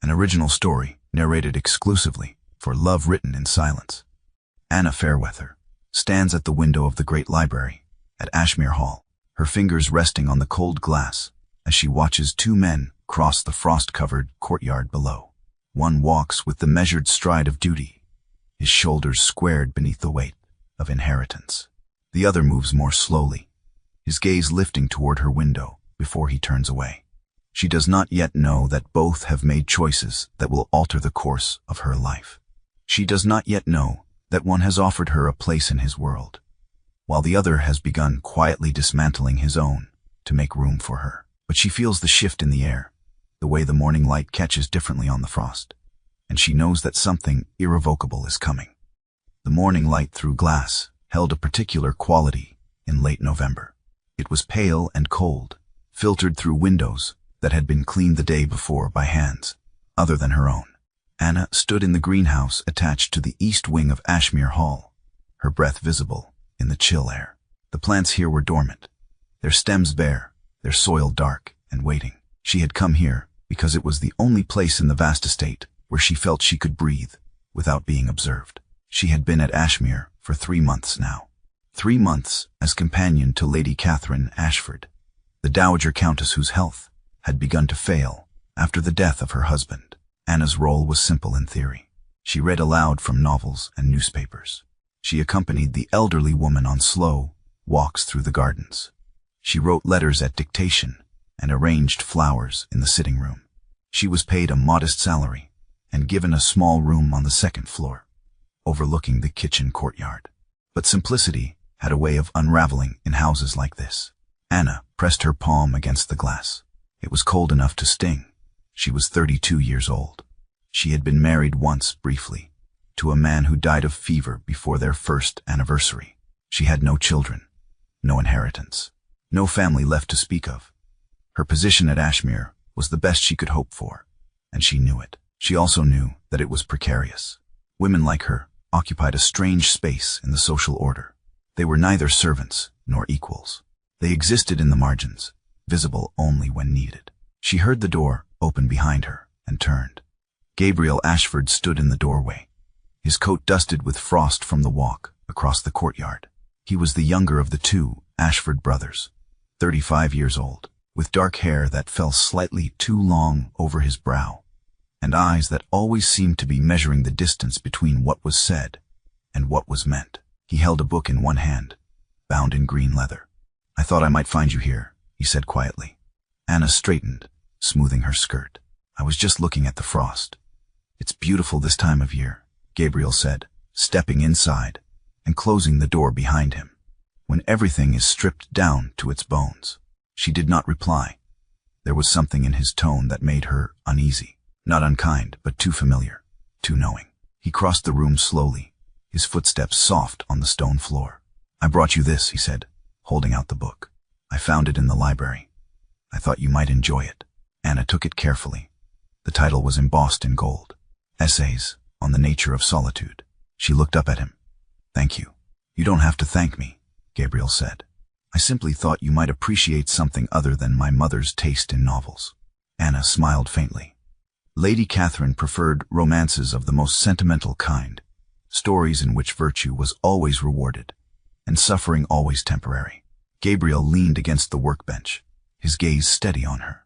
an original story narrated exclusively for Love Written in Silence. Anna Fairweather stands at the window of the great library at Ashmere Hall, her fingers resting on the cold glass as she watches two men cross the frost-covered courtyard below. One walks with the measured stride of duty, his shoulders squared beneath the weight of inheritance. The other moves more slowly, his gaze lifting toward her window before he turns away. She does not yet know that both have made choices that will alter the course of her life. She does not yet know that one has offered her a place in his world, while the other has begun quietly dismantling his own to make room for her. But she feels the shift in the air, the way the morning light catches differently on the frost, and she knows that something irrevocable is coming. The morning light through glass held a particular quality in late November. It was pale and cold, filtered through windows that had been cleaned the day before by hands other than her own. Anna stood in the greenhouse attached to the east wing of Ashmere Hall, her breath visible in the chill air. The plants here were dormant, their stems bare, their soil dark and waiting. She had come here because it was the only place in the vast estate where she felt she could breathe without being observed. She had been at Ashmere for 3 months now. 3 months as companion to Lady Catherine Ashford, the Dowager Countess whose health had begun to fail after the death of her husband. Anna's role was simple in theory. She read aloud from novels and newspapers. She accompanied the elderly woman on slow walks through the gardens. She wrote letters at dictation and arranged flowers in the sitting room. She was paid a modest salary and given a small room on the 2nd floor, overlooking the kitchen courtyard. But simplicity had a way of unraveling in houses like this. Anna pressed her palm against the glass. It was cold enough to sting. She was 32 years old. She had been married once, briefly, to a man who died of fever before their first anniversary. She had no children, no inheritance, no family left to speak of. Her position at Ashmere was the best she could hope for, and she knew it. She also knew that it was precarious. Women like her occupied a strange space in the social order. They were neither servants nor equals. They existed in the margins, visible only when needed. She heard the door open behind her and turned. Gabriel Ashford stood in the doorway, his coat dusted with frost from the walk across the courtyard. He was the younger of the two Ashford brothers, 35 years old, with dark hair that fell slightly too long over his brow, and eyes that always seemed to be measuring the distance between what was said and what was meant. He held a book in one hand, bound in green leather. "I thought I might find you here," he said quietly. Anna straightened, smoothing her skirt. "I was just looking at the frost. It's beautiful this time of year," Gabriel said, stepping inside and closing the door behind him. "When everything is stripped down to its bones." She did not reply. There was something in his tone that made her uneasy. Not unkind, but too familiar, too knowing. He crossed the room slowly, his footsteps soft on the stone floor. "I brought you this," he said, holding out the book. "I found it in the library. I thought you might enjoy it." Anna took it carefully. The title was embossed in gold. Essays on the Nature of Solitude. She looked up at him. "Thank you." "You don't have to thank me," Gabriel said. "I simply thought you might appreciate something other than my mother's taste in novels." Anna smiled faintly. Lady Catherine preferred romances of the most sentimental kind, stories in which virtue was always rewarded and suffering always temporary. Gabriel leaned against the workbench, his gaze steady on her.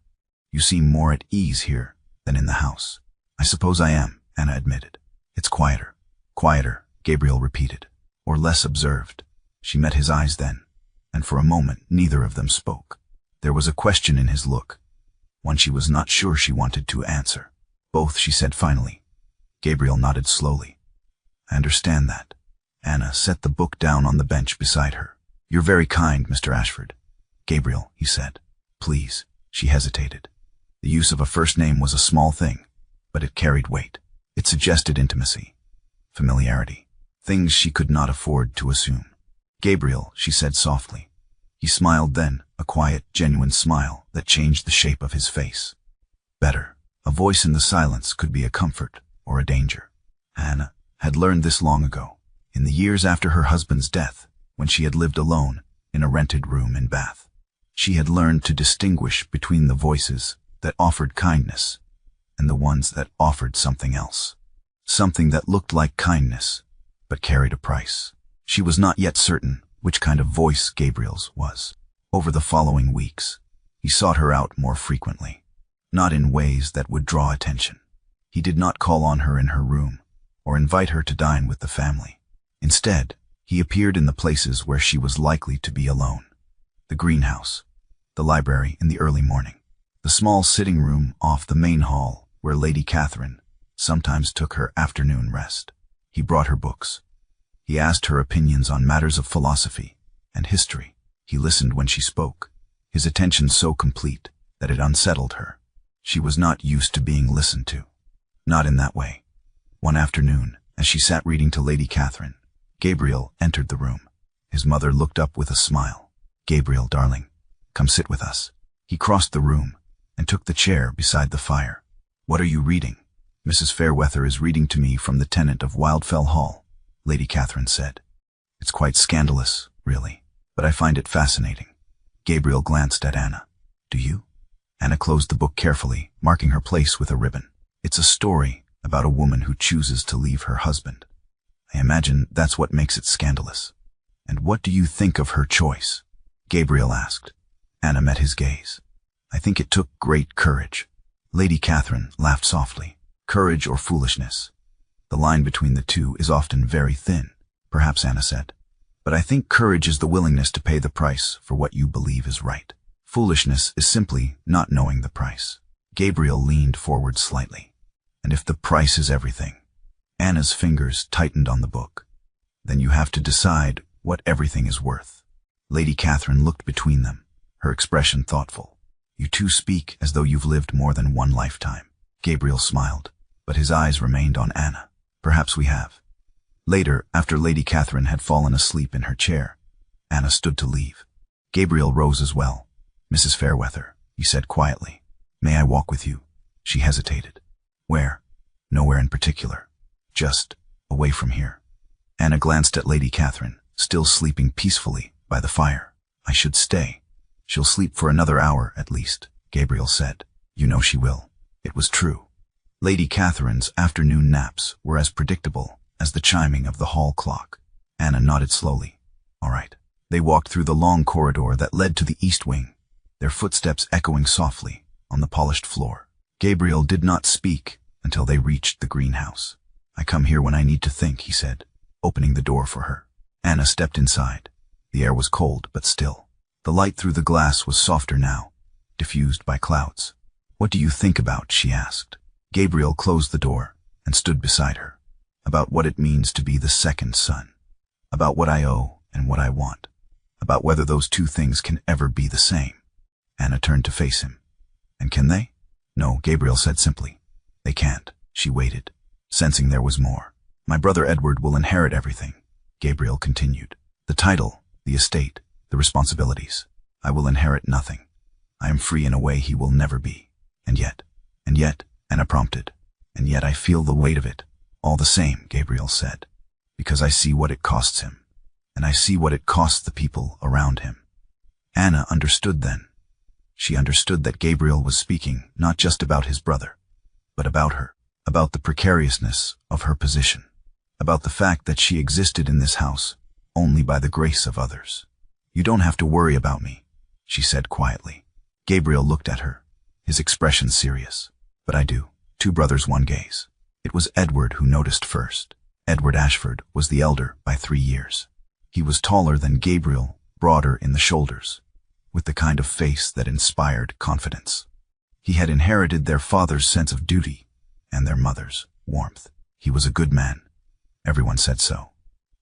"You seem more at ease here than in the house." "I suppose I am," Anna admitted. "It's quieter." "Quieter," Gabriel repeated. "Or less observed." She met his eyes then, and for a moment neither of them spoke. There was a question in his look, one she was not sure she wanted to answer. "Both," she said finally. Gabriel nodded slowly. "I understand that." Anna set the book down on the bench beside her. "You're very kind, Mr. Ashford." "Gabriel," he said. "Please." She hesitated. The use of a first name was a small thing, but it carried weight. It suggested intimacy, familiarity, things she could not afford to assume. "Gabriel," she said softly. He smiled then, a quiet, genuine smile that changed the shape of his face. Better. A voice in the silence could be a comfort or a danger. Anna had learned this long ago, in the years after her husband's death, when she had lived alone in a rented room in Bath. She had learned to distinguish between the voices that offered kindness and the ones that offered something else. Something that looked like kindness, but carried a price. She was not yet certain which kind of voice Gabriel's was. Over the following weeks, he sought her out more frequently, not in ways that would draw attention. He did not call on her in her room or invite her to dine with the family. Instead, he appeared in the places where she was likely to be alone. The greenhouse, the library in the early morning, the small sitting room off the main hall where Lady Catherine sometimes took her afternoon rest. He brought her books. He asked her opinions on matters of philosophy and history. He listened when she spoke, his attention so complete that it unsettled her. She was not used to being listened to. Not in that way. One afternoon, as she sat reading to Lady Catherine, Gabriel entered the room. His mother looked up with a smile. "Gabriel, darling, come sit with us." He crossed the room and took the chair beside the fire. "What are you reading?" "Mrs. Fairweather is reading to me from the tenant of Wildfell Hall," Lady Catherine said. "It's quite scandalous, really, but I find it fascinating." Gabriel glanced at Anna. "Do you?" Anna closed the book carefully, marking her place with a ribbon. "It's a story about a woman who chooses to leave her husband. I imagine that's what makes it scandalous." "And what do you think of her choice?" Gabriel asked. Anna met his gaze. "I think it took great courage." Lady Catherine laughed softly. "Courage or foolishness? The line between the two is often very thin," perhaps Anna said. "But I think courage is the willingness to pay the price for what you believe is right. Foolishness is simply not knowing the price." Gabriel leaned forward slightly. "And if the price is everything?" Anna's fingers tightened on the book. "Then you have to decide what everything is worth." Lady Catherine looked between them, her expression thoughtful. "You two speak as though you've lived more than one lifetime." Gabriel smiled, but his eyes remained on Anna. "Perhaps we have." Later, after Lady Catherine had fallen asleep in her chair, Anna stood to leave. Gabriel rose as well. "Mrs. Fairweather," he said quietly, "may I walk with you?" She hesitated. "Where?" "Nowhere in particular. Just away from here." Anna glanced at Lady Catherine, still sleeping peacefully by the fire. "I should stay. She'll sleep for another hour at least," Gabriel said. "You know she will." It was true. Lady Catherine's afternoon naps were as predictable as the chiming of the hall clock. Anna nodded slowly. "All right." They walked through the long corridor that led to the east wing, their footsteps echoing softly on the polished floor. Gabriel did not speak until they reached the greenhouse. "I come here when I need to think," he said, opening the door for her. Anna stepped inside. The air was cold but still. The light through the glass was softer now, diffused by clouds. "What do you think about?" she asked. Gabriel closed the door and stood beside her. "About what it means to be the second son. About what I owe and what I want. About whether those two things can ever be the same." Anna turned to face him. "And can they?" "No," Gabriel said simply. "They can't." She waited, sensing there was more. "My brother Edward will inherit everything," Gabriel continued. "The title, the estate, the responsibilities. I will inherit nothing. I am free in a way he will never be. And yet, Anna prompted. "And yet I feel the weight of it. All the same," Gabriel said, "because I see what it costs him, and I see what it costs the people around him." Anna understood then. She understood that Gabriel was speaking not just about his brother, but about her, about the precariousness of her position, about the fact that she existed in this house only by the grace of others. "You don't have to worry about me," she said quietly. Gabriel looked at her, his expression serious. "But I do." Two brothers, one gaze. It was Edward who noticed first. Edward Ashford was the elder by 3 years. He was taller than Gabriel, broader in the shoulders, with the kind of face that inspired confidence. He had inherited their father's sense of duty and their mother's warmth. He was a good man. Everyone said so.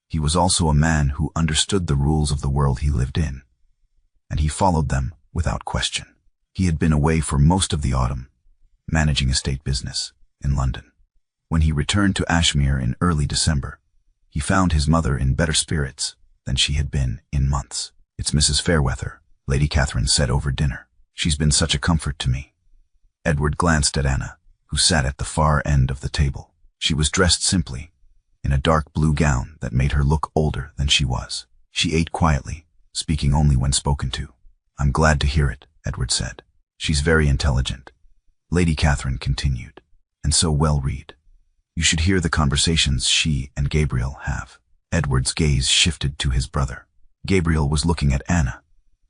He was also a man who understood the rules of the world he lived in, and he followed them without question. He had been away for most of the autumn, managing estate business in London. When he returned to Ashmere in early December, he found his mother in better spirits than she had been in months. "It's Mrs. Fairweather," Lady Catherine said over dinner. "She's been such a comfort to me." Edward glanced at Anna, who sat at the far end of the table. She was dressed simply, in a dark blue gown that made her look older than she was. She ate quietly, speaking only when spoken to. "I'm glad to hear it," Edward said. "She's very intelligent." Lady Catherine continued. and so well read. You should hear the conversations she and Gabriel have. Edward's gaze shifted to his brother. Gabriel was looking at Anna,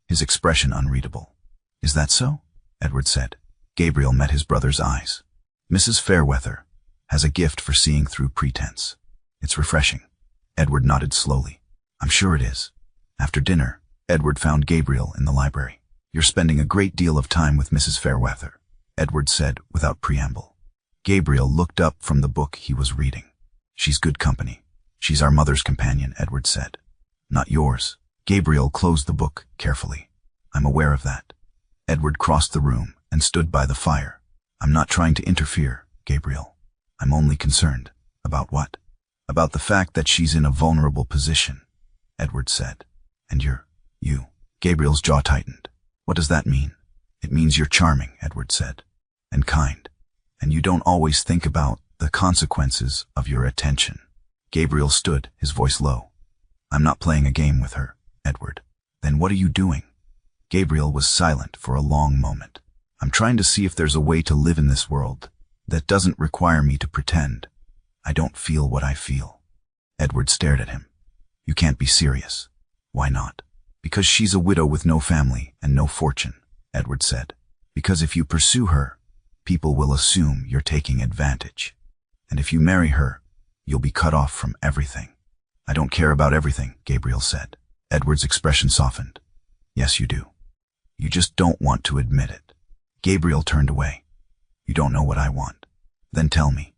his expression unreadable. Is that so? Edward said. Gabriel met his brother's eyes. Mrs. Fairweather has a gift for seeing through pretense. It's refreshing. Edward nodded slowly. I'm sure it is. After dinner, Edward found Gabriel in the library. You're spending a great deal of time with Mrs. Fairweather, Edward said without preamble. Gabriel looked up from the book he was reading. She's good company. She's our mother's companion, Edward said. Not yours. Gabriel closed the book carefully. I'm aware of that. Edward crossed the room and stood by the fire. I'm not trying to interfere, Gabriel. I'm only concerned. About what? About the fact that she's in a vulnerable position, Edward said. And you. Gabriel's jaw tightened. What does that mean? It means you're charming, Edward said. And kind. And you don't always think about the consequences of your attention. Gabriel stood, his voice low. I'm not playing a game with her, Edward. Then what are you doing? Gabriel was silent for a long moment. I'm trying to see if there's a way to live in this world that doesn't require me to pretend. I don't feel what I feel. Edward stared at him. You can't be serious. Why not? Because she's a widow with no family and no fortune, Edward said. Because if you pursue her, people will assume you're taking advantage. And if you marry her, you'll be cut off from everything. I don't care about everything, Gabriel said. Edward's expression softened. Yes, you do. You just don't want to admit it. Gabriel turned away. You don't know what I want. Then tell me.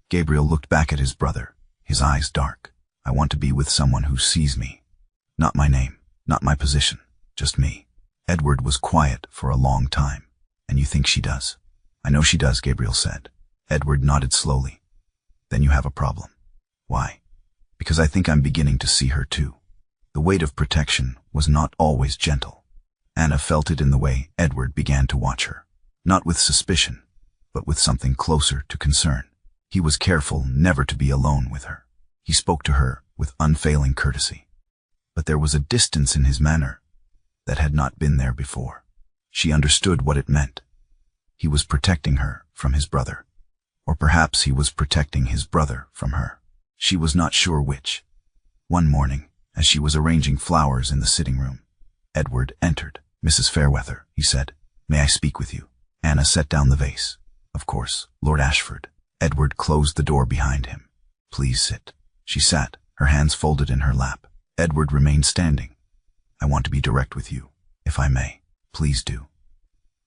Gabriel looked back at his brother, his eyes dark. I want to be with someone who sees me. Not my name, not my position, just me. Edward was quiet for a long time. And you think she does? I know she does, Gabriel said. Edward nodded slowly. Then you have a problem. Why? Because I think I'm beginning to see her too. The weight of protection was not always gentle. Anna felt it in the way Edward began to watch her. Not with suspicion, but with something closer to concern. He was careful never to be alone with her. He spoke to her with unfailing courtesy. But there was a distance in his manner that had not been there before. She understood what it meant. He was protecting her from his brother. Or perhaps he was protecting his brother from her. She was not sure which. One morning, as she was arranging flowers in the sitting room, Edward entered. Mrs. Fairweather, he said, may I speak with you? Anna set down the vase. Of course, Lord Ashford. Edward closed the door behind him. Please sit. She sat, her hands folded in her lap. Edward remained standing. I want to be direct with you, if I may. Please do.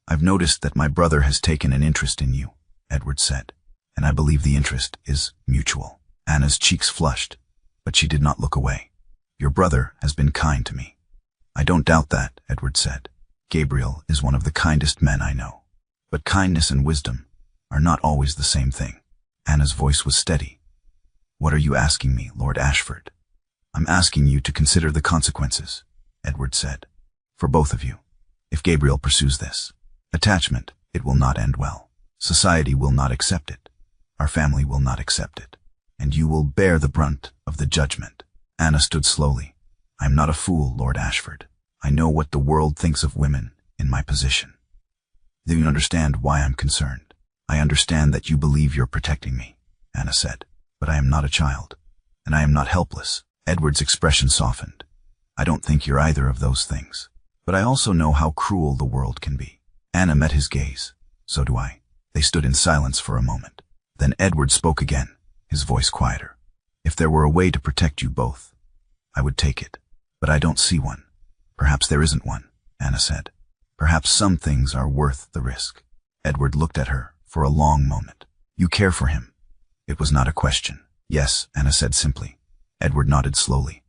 I've noticed that my brother has taken an interest in you, Edward said, and I believe the interest is mutual. Anna's cheeks flushed, but she did not look away. Your brother has been kind to me. I don't doubt that, Edward said. Gabriel is one of the kindest men I know. But kindness and wisdom are not always the same thing. Anna's voice was steady. What are you asking me, Lord Ashford? I'm asking you to consider the consequences, Edward said. For both of you. If Gabriel pursues this attachment, it will not end well. Society will not accept it. Our family will not accept it. And you will bear the brunt of the judgment. Anna stood slowly. I am not a fool, Lord Ashford. I know what the world thinks of women in my position. Do you understand why I'm concerned? I understand that you believe you're protecting me, Anna said. But I am not a child, and I am not helpless. Edward's expression softened. I don't think you're either of those things. But I also know how cruel the world can be. Anna met his gaze. So do I. They stood in silence for a moment. Then Edward spoke again, his voice quieter. If there were a way to protect you both, I would take it. But I don't see one. Perhaps there isn't one, Anna said. Perhaps some things are worth the risk. Edward looked at her for a long moment. You care for him. It was not a question. Yes, Anna said simply. Edward nodded slowly.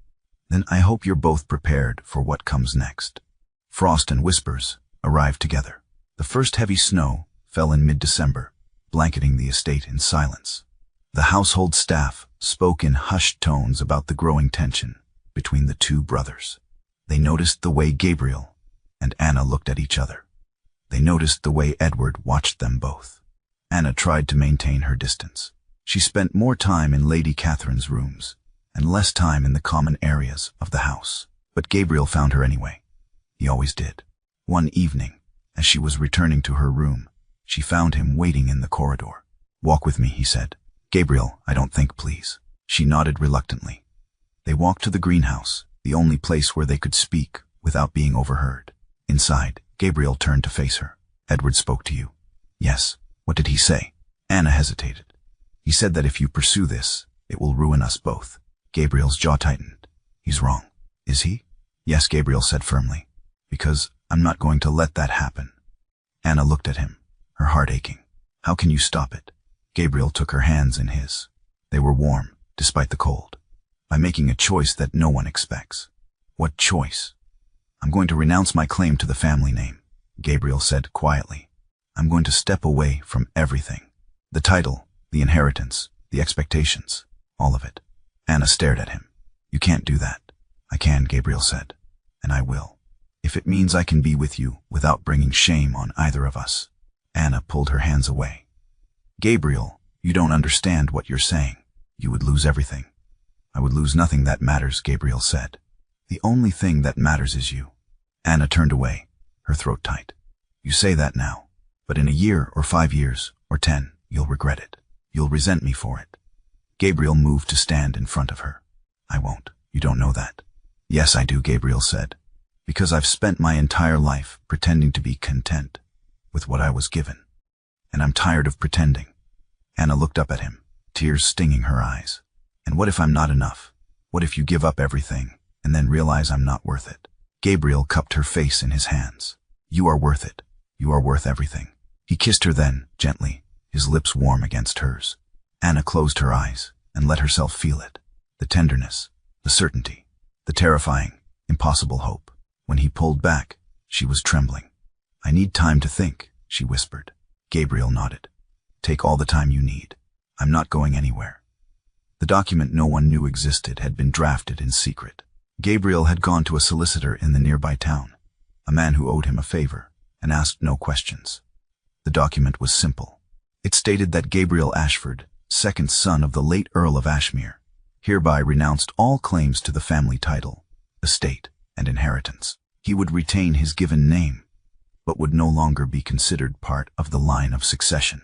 Then I hope you're both prepared for what comes next. Frost and whispers arrived together. The first heavy snow fell in mid-December, blanketing the estate in silence. The household staff spoke in hushed tones about the growing tension between the two brothers. They noticed the way Gabriel and Anna looked at each other. They noticed the way Edward watched them both. Anna tried to maintain her distance. She spent more time in Lady Catherine's rooms and less time in the common areas of the house. But Gabriel found her anyway. He always did. One evening, as she was returning to her room, she found him waiting in the corridor. Walk with me, he said. Gabriel, I don't think, please. She nodded reluctantly. They walked to the greenhouse, the only place where they could speak without being overheard. Inside, Gabriel turned to face her. Edward spoke to you. Yes. What did he say? Anna hesitated. He said that if you pursue this, it will ruin us both. Gabriel's jaw tightened. He's wrong. Is he? Yes, Gabriel said firmly. Because I'm not going to let that happen. Anna looked at him, her heart aching. How can you stop it? Gabriel took her hands in his. They were warm, despite the cold. By making a choice that no one expects. What choice? I'm going to renounce my claim to the family name, Gabriel said quietly. I'm going to step away from everything. The title, the inheritance, the expectations, all of it. Anna stared at him. You can't do that. I can, Gabriel said. And I will. If it means I can be with you without bringing shame on either of us. Anna pulled her hands away. Gabriel, you don't understand what you're saying. You would lose everything. I would lose nothing that matters, Gabriel said. The only thing that matters is you. Anna turned away, her throat tight. You say that now, but in a year or 5 years or 10, you'll regret it. You'll resent me for it. Gabriel moved to stand in front of her. I won't. You don't know that. Yes, I do, Gabriel said. Because I've spent my entire life pretending to be content with what I was given. And I'm tired of pretending. Anna looked up at him, tears stinging her eyes. And what if I'm not enough? What if you give up everything and then realize I'm not worth it? Gabriel cupped her face in his hands. You are worth it. You are worth everything. He kissed her then, gently, his lips warm against hers. Anna closed her eyes and let herself feel it. The tenderness, the certainty, the terrifying, impossible hope. When he pulled back, she was trembling. I need time to think, she whispered. Gabriel nodded. Take all the time you need. I'm not going anywhere. The document no one knew existed had been drafted in secret. Gabriel had gone to a solicitor in the nearby town, a man who owed him a favor, and asked no questions. The document was simple. It stated that Gabriel Ashford, second son of the late Earl of Ashmere, hereby renounced all claims to the family title, estate, and inheritance. He would retain his given name, but would no longer be considered part of the line of succession.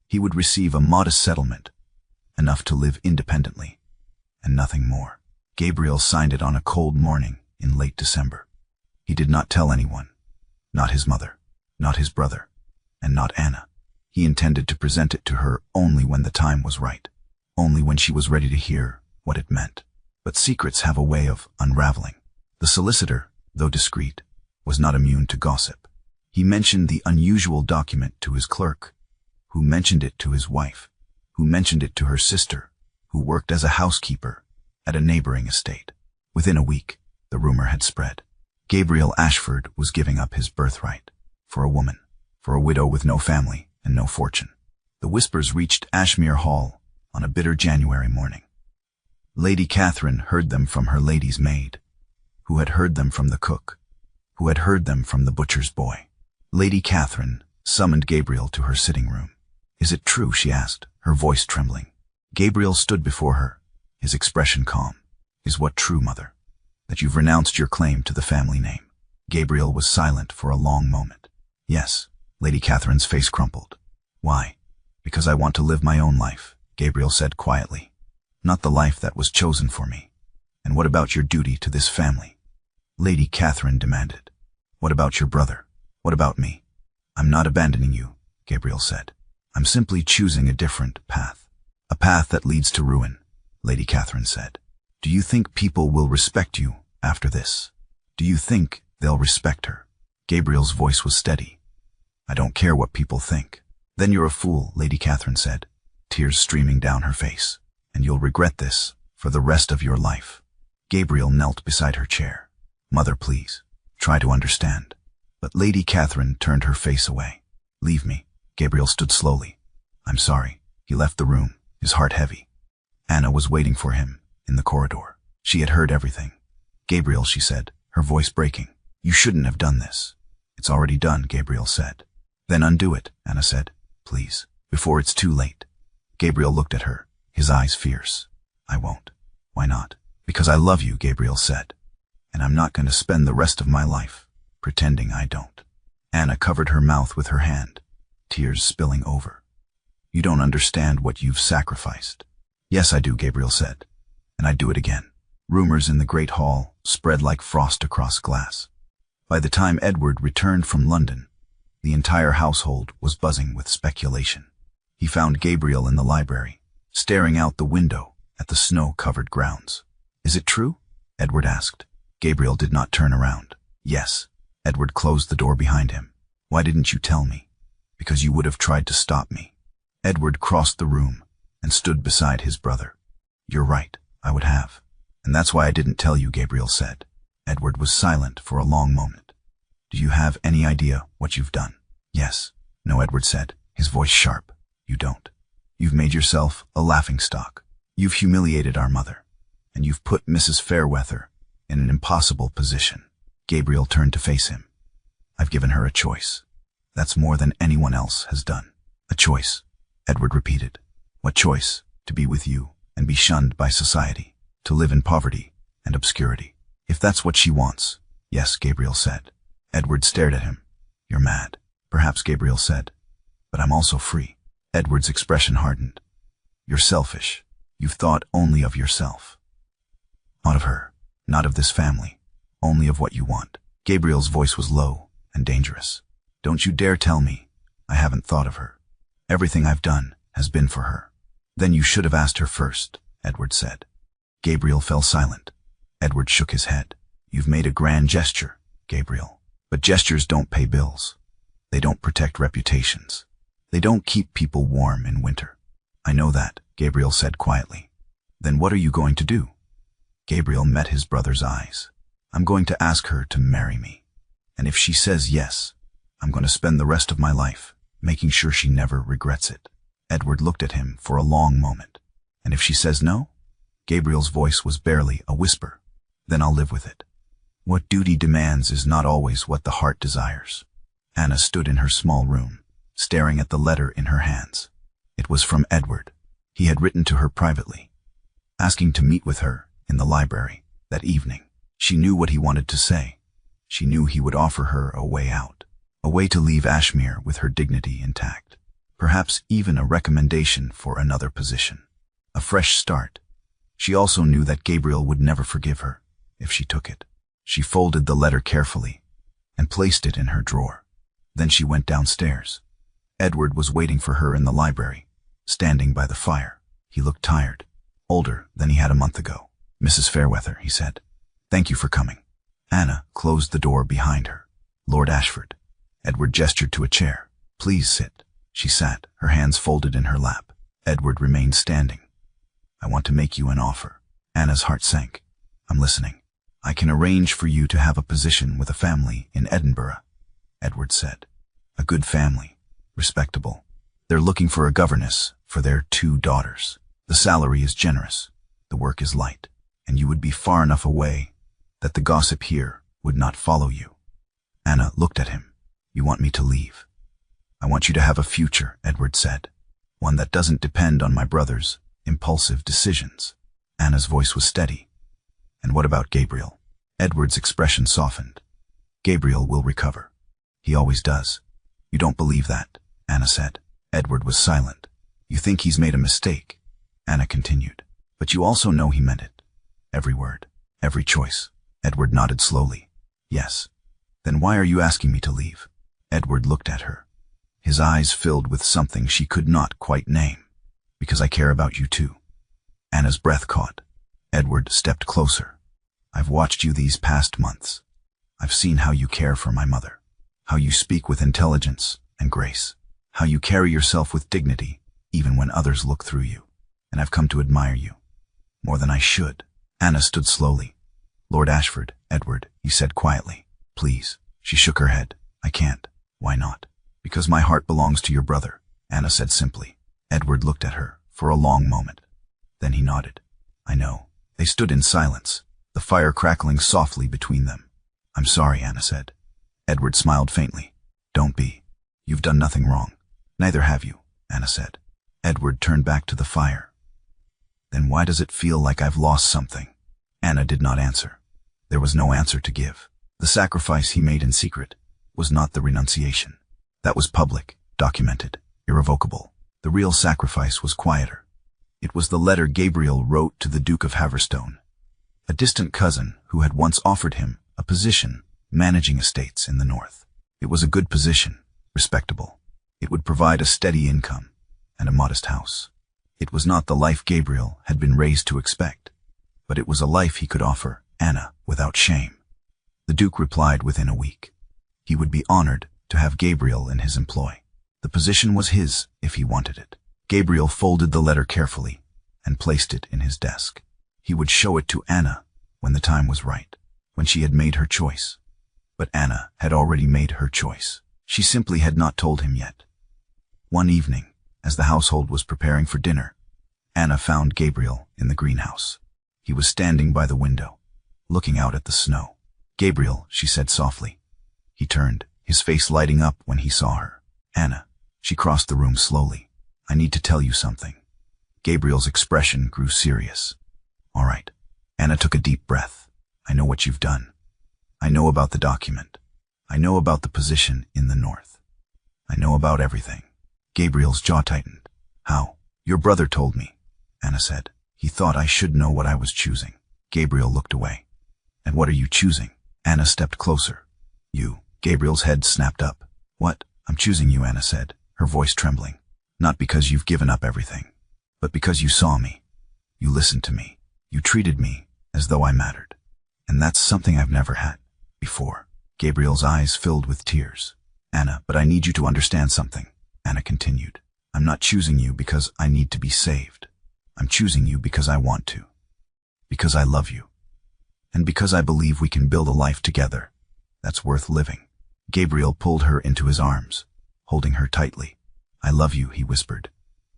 He would receive a modest settlement, enough to live independently, and nothing more. Gabriel signed it on a cold morning in late December. He did not tell anyone, not his mother, not his brother, and not Anna. He intended to present it to her only when the time was right, only when she was ready to hear what it meant. But secrets have a way of unraveling. The solicitor, though discreet, was not immune to gossip. He mentioned the unusual document to his clerk, who mentioned it to his wife, who mentioned it to her sister, who worked as a housekeeper at a neighboring estate. Within a week, the rumor had spread. Gabriel Ashford was giving up his birthright for a woman, for a widow with no family and no fortune. The whispers reached Ashmere Hall on a bitter January morning. Lady Catherine heard them from her lady's maid, who had heard them from the cook, who had heard them from the butcher's boy. Lady Catherine summoned Gabriel to her sitting room. Is it true, she asked, her voice trembling. Gabriel stood before her, his expression calm. Is what true, mother? That you've renounced your claim to the family name? Gabriel was silent for a long moment. Yes, Lady Catherine's face crumpled. Why? Because I want to live my own life, Gabriel said quietly. Not the life that was chosen for me. And what about your duty to this family? Lady Catherine demanded. What about your brother? What about me? I'm not abandoning you, Gabriel said. I'm simply choosing a different path. A path that leads to ruin, Lady Catherine said. Do you think people will respect you after this? Do you think they'll respect her? Gabriel's voice was steady. I don't care what people think. Then you're a fool, Lady Catherine said, tears streaming down her face. And you'll regret this for the rest of your life. Gabriel knelt beside her chair. Mother, please, try to understand. But Lady Catherine turned her face away. Leave me. Gabriel stood slowly. I'm sorry. He left the room, his heart heavy. Anna was waiting for him in the corridor. She had heard everything. Gabriel, she said, her voice breaking. You shouldn't have done this. It's already done, Gabriel said. Then undo it, Anna said, please, before it's too late. Gabriel looked at her, his eyes fierce. I won't. Why not? Because I love you, Gabriel said. And I'm not going to spend the rest of my life pretending I don't. Anna covered her mouth with her hand, tears spilling over. You don't understand what you've sacrificed. Yes, I do, Gabriel said. And I'd do it again. Rumors in the great hall spread like frost across glass. By the time Edward returned from London, the entire household was buzzing with speculation. He found Gabriel in the library, staring out the window at the snow-covered grounds. Is it true? Edward asked. Gabriel did not turn around. Yes. Edward closed the door behind him. Why didn't you tell me? Because you would have tried to stop me. Edward crossed the room and stood beside his brother. You're right, I would have. And that's why I didn't tell you, Gabriel said. Edward was silent for a long moment. Do you have any idea what you've done? Yes. No, Edward said, his voice sharp. You don't. You've made yourself a laughingstock. You've humiliated our mother. And you've put Mrs. Fairweather in an impossible position. Gabriel turned to face him. I've given her a choice. That's more than anyone else has done. A choice, Edward repeated. What choice? To be with you and be shunned by society. To live in poverty and obscurity. If that's what she wants. Yes, Gabriel said. Edward stared at him. You're mad. Perhaps, Gabriel said. But I'm also free. Edward's expression hardened. You're selfish. You've thought only of yourself. Not of her. Not of this family. Only of what you want. Gabriel's voice was low and dangerous. Don't you dare tell me I haven't thought of her. Everything I've done has been for her. Then you should have asked her first, Edward said. Gabriel fell silent. Edward shook his head. You've made a grand gesture, Gabriel. But gestures don't pay bills. They don't protect reputations. They don't keep people warm in winter. I know that, Gabriel said quietly. Then what are you going to do? Gabriel met his brother's eyes. I'm going to ask her to marry me. And if she says yes, I'm going to spend the rest of my life making sure she never regrets it. Edward looked at him for a long moment. And if she says no? Gabriel's voice was barely a whisper. Then I'll live with it. What duty demands is not always what the heart desires. Anna stood in her small room, staring at the letter in her hands. It was from Edward. He had written to her privately, asking to meet with her in the library that evening. She knew what he wanted to say. She knew he would offer her a way out, a way to leave Ashmere with her dignity intact, perhaps even a recommendation for another position, a fresh start. She also knew that Gabriel would never forgive her if she took it. She folded the letter carefully and placed it in her drawer. Then she went downstairs. Edward was waiting for her in the library, standing by the fire. He looked tired, older than he had a month ago. Mrs. Fairweather, he said. Thank you for coming. Anna closed the door behind her. Lord Ashford. Edward gestured to a chair. Please sit. She sat, her hands folded in her lap. Edward remained standing. I want to make you an offer. Anna's heart sank. I'm listening. I can arrange for you to have a position with a family in Edinburgh, Edward said. A good family. Respectable. They're looking for a governess for their 2 daughters. The salary is generous. The work is light. And you would be far enough away that the gossip here would not follow you. Anna looked at him. You want me to leave? I want you to have a future, Edward said. One that doesn't depend on my brother's impulsive decisions. Anna's voice was steady. And what about Gabriel? Edward's expression softened. Gabriel will recover. He always does. You don't believe that, Anna said. Edward was silent. You think he's made a mistake, Anna continued. But you also know he meant it. Every word, every choice. Edward nodded slowly. Yes. Then why are you asking me to leave? Edward looked at her. His eyes filled with something she could not quite name. Because I care about you too. Anna's breath caught. Edward stepped closer. I've watched you these past months. I've seen how you care for my mother. How you speak with intelligence and grace. How you carry yourself with dignity, even when others look through you. And I've come to admire you. More than I should. Anna stood slowly. Lord Ashford, Edward, he said quietly. Please. She shook her head. I can't. Why not? Because my heart belongs to your brother, Anna said simply. Edward looked at her for a long moment. Then he nodded. I know. They stood in silence, the fire crackling softly between them. I'm sorry, Anna said. Edward smiled faintly. Don't be. You've done nothing wrong. Neither have you, Anna said. Edward turned back to the fire. Then why does it feel like I've lost something? Anna did not answer. There was no answer to give. The sacrifice he made in secret was not the renunciation. That was public, documented, irrevocable. The real sacrifice was quieter. It was the letter Gabriel wrote to the Duke of Haverstone, a distant cousin who had once offered him a position managing estates in the north. It was a good position, respectable. It would provide a steady income and a modest house. It was not the life Gabriel had been raised to expect, but it was a life he could offer Anna without shame. The Duke replied within a week. He would be honored to have Gabriel in his employ. The position was his if he wanted it. Gabriel folded the letter carefully and placed it in his desk. He would show it to Anna when the time was right, when she had made her choice. But Anna had already made her choice. She simply had not told him yet. One evening, as the household was preparing for dinner, Anna found Gabriel in the greenhouse. He was standing by the window, looking out at the snow. "Gabriel," she said softly. He turned, his face lighting up when he saw her. "Anna." She crossed the room slowly. "I need to tell you something." Gabriel's expression grew serious. "All right." Anna took a deep breath. "I know what you've done. I know about the document. I know about the position in the north. I know about everything." Gabriel's jaw tightened. "How?" "Your brother told me," Anna said. "He thought I should know what I was choosing." Gabriel looked away. "And what are you choosing?" Anna stepped closer. "You." Gabriel's head snapped up. "What?" "I'm choosing you," Anna said, her voice trembling. "Not because you've given up everything, but because you saw me. You listened to me. You treated me as though I mattered. And that's something I've never had before." Gabriel's eyes filled with tears. "Anna, but I need you to understand something," Anna continued. "I'm not choosing you because I need to be saved. I'm choosing you because I want to. Because I love you. And because I believe we can build a life together that's worth living." Gabriel pulled her into his arms, holding her tightly. "I love you," he whispered.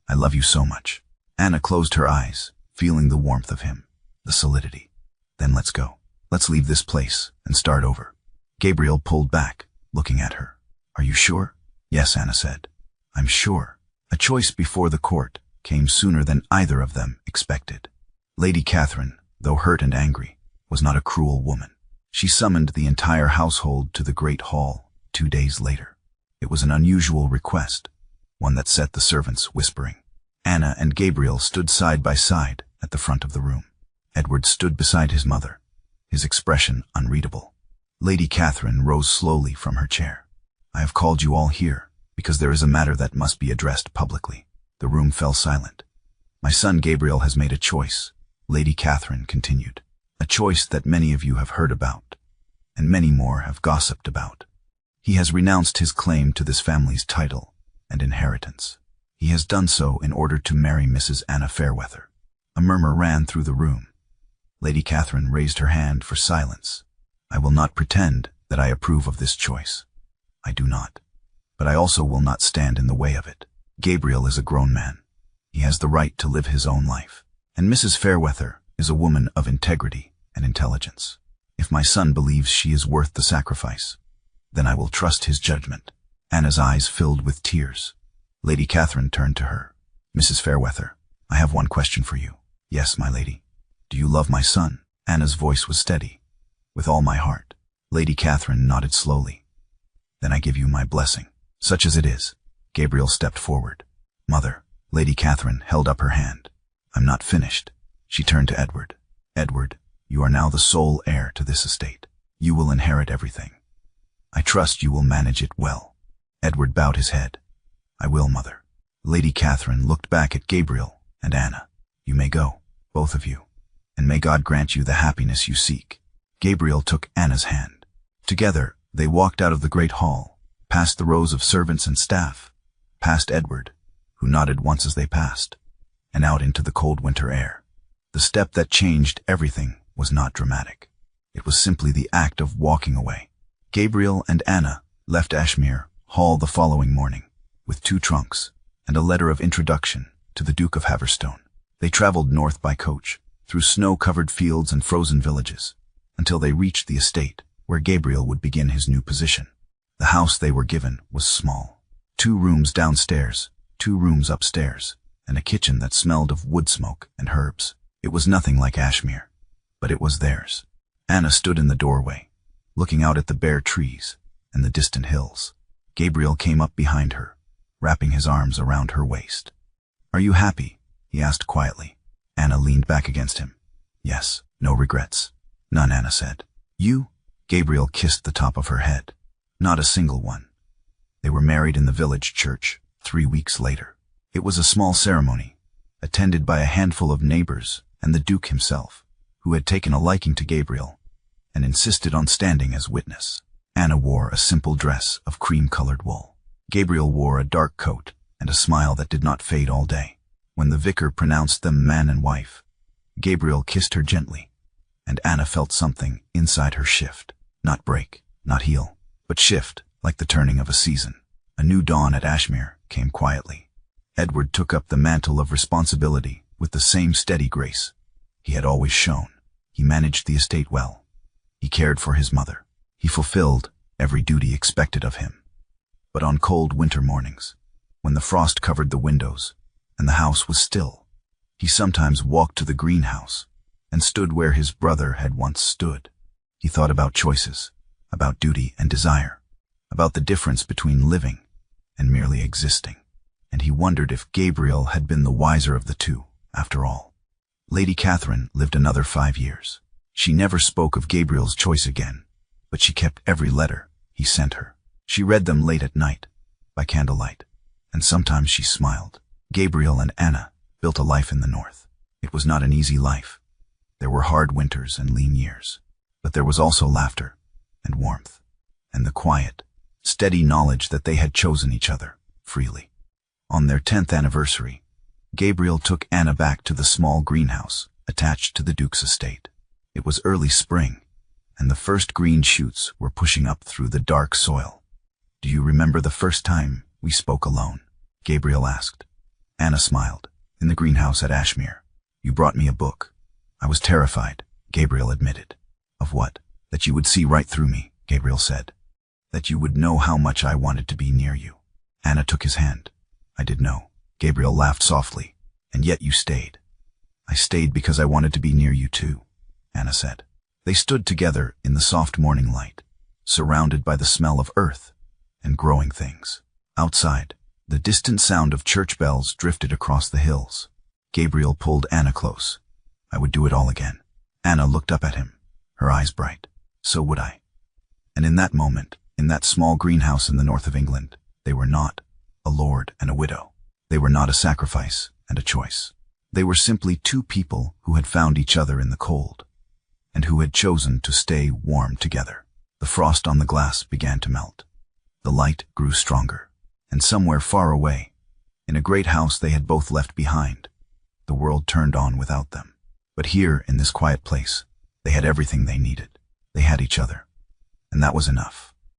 "I love you so much." Anna closed her eyes, feeling the warmth of him, the solidity. "Then let's go. Let's leave this place and start over." Gabriel pulled back, looking at her. "Are you sure?" "Yes," Anna said. "I'm sure." A choice before the court came sooner than either of them expected. Lady Catherine, though hurt and angry, was not a cruel woman. She summoned the entire household to the great hall 2 days later. It was an unusual request, one that set the servants whispering. Anna and Gabriel stood side by side at the front of the room. Edward stood beside his mother, his expression unreadable. Lady Catherine rose slowly from her chair. "I have called you all here because there is a matter that must be addressed publicly." The room fell silent. "My son Gabriel has made a choice," Lady Catherine continued. "A choice that many of you have heard about, and many more have gossiped about. He has renounced his claim to this family's title and inheritance. He has done so in order to marry Mrs. Anna Fairweather." A murmur ran through the room. Lady Catherine raised her hand for silence. "I will not pretend that I approve of this choice. I do not. But I also will not stand in the way of it. Gabriel is a grown man. He has the right to live his own life. And Mrs. Fairweather is a woman of integrity and intelligence. If my son believes she is worth the sacrifice, then I will trust his judgment." Anna's eyes filled with tears. Lady Catherine turned to her. "Mrs. Fairweather, I have one question for you." "Yes, my lady." "Do you love my son?" Anna's voice was steady. "With all my heart." Lady Catherine nodded slowly. "Then I give you my blessing, such as it is." Gabriel stepped forward. "Mother." Lady Catherine held up her hand. "I'm not finished." She turned to Edward. "Edward, you are now the sole heir to this estate. You will inherit everything. I trust you will manage it well." Edward bowed his head. "I will, Mother." Lady Catherine looked back at Gabriel and Anna. "You may go, both of you, and may God grant you the happiness you seek." Gabriel took Anna's hand. Together, they walked out of the great hall, past the rows of servants and staff, past Edward, who nodded once as they passed, and out into the cold winter air. The step that changed everything was not dramatic. It was simply the act of walking away. Gabriel and Anna left Ashmere Hall the following morning, with 2 trunks and a letter of introduction to the Duke of Haverstone. They traveled north by coach, through snow-covered fields and frozen villages, until they reached the estate where Gabriel would begin his new position. The house they were given was small. 2 rooms downstairs, 2 rooms upstairs, and a kitchen that smelled of wood smoke and herbs. It was nothing like Ashmere, but it was theirs. Anna stood in the doorway, looking out at the bare trees and the distant hills. Gabriel came up behind her, wrapping his arms around her waist. "Are you happy?" he asked quietly. Anna leaned back against him. "Yes, no regrets." "None," Anna said. "You?" Gabriel kissed the top of her head. "Not a single one." They were married in the village church 3 weeks later. It was a small ceremony, attended by a handful of neighbors and the Duke himself, who had taken a liking to Gabriel and insisted on standing as witness. Anna wore a simple dress of cream-colored wool. Gabriel wore a dark coat and a smile that did not fade all day. When the vicar pronounced them man and wife, Gabriel kissed her gently, and Anna felt something inside her shift. Not break, not heal, but shift, like the turning of a season. A new dawn at Ashmere came quietly. Edward took up the mantle of responsibility with the same steady grace he had always shown. He managed the estate well. He cared for his mother. He fulfilled every duty expected of him. But on cold winter mornings, when the frost covered the windows and the house was still, he sometimes walked to the greenhouse and stood where his brother had once stood. He thought about choices, about duty and desire, about the difference between living and merely existing. And he wondered if Gabriel had been the wiser of the two, after all. Lady Catherine lived another 5 years. She never spoke of Gabriel's choice again, but she kept every letter he sent her. She read them late at night, by candlelight, and sometimes she smiled. Gabriel and Anna built a life in the north. It was not an easy life. There were hard winters and lean years, but there was also laughter and warmth, and the quiet, steady knowledge that they had chosen each other freely. On their 10th anniversary, Gabriel took Anna back to the small greenhouse attached to the Duke's estate. It was early spring, and the first green shoots were pushing up through the dark soil. "Do you remember the first time we spoke alone?" Gabriel asked. Anna smiled. "In the greenhouse at Ashmere. You brought me a book." "I was terrified," Gabriel admitted. "Of what?" "That you would see right through me," Gabriel said. "That you would know how much I wanted to be near you." Anna took his hand. "I did know." Gabriel laughed softly. "And yet you stayed." "I stayed because I wanted to be near you too," Anna said. They stood together in the soft morning light, surrounded by the smell of earth and growing things. Outside, the distant sound of church bells drifted across the hills. Gabriel pulled Anna close. "I would do it all again." Anna looked up at him, her eyes bright. "So would I." And in that moment, in that small greenhouse in the north of England, they were not a lord and a widow. They were not a sacrifice and a choice. They were simply two people who had found each other in the cold, and who had chosen to stay warm together. The frost on the glass began to melt. The light grew stronger, and somewhere far away, in a great house they had both left behind, the world turned on without them. But here, in this quiet place, they had everything they needed. They had each other, and that was enough.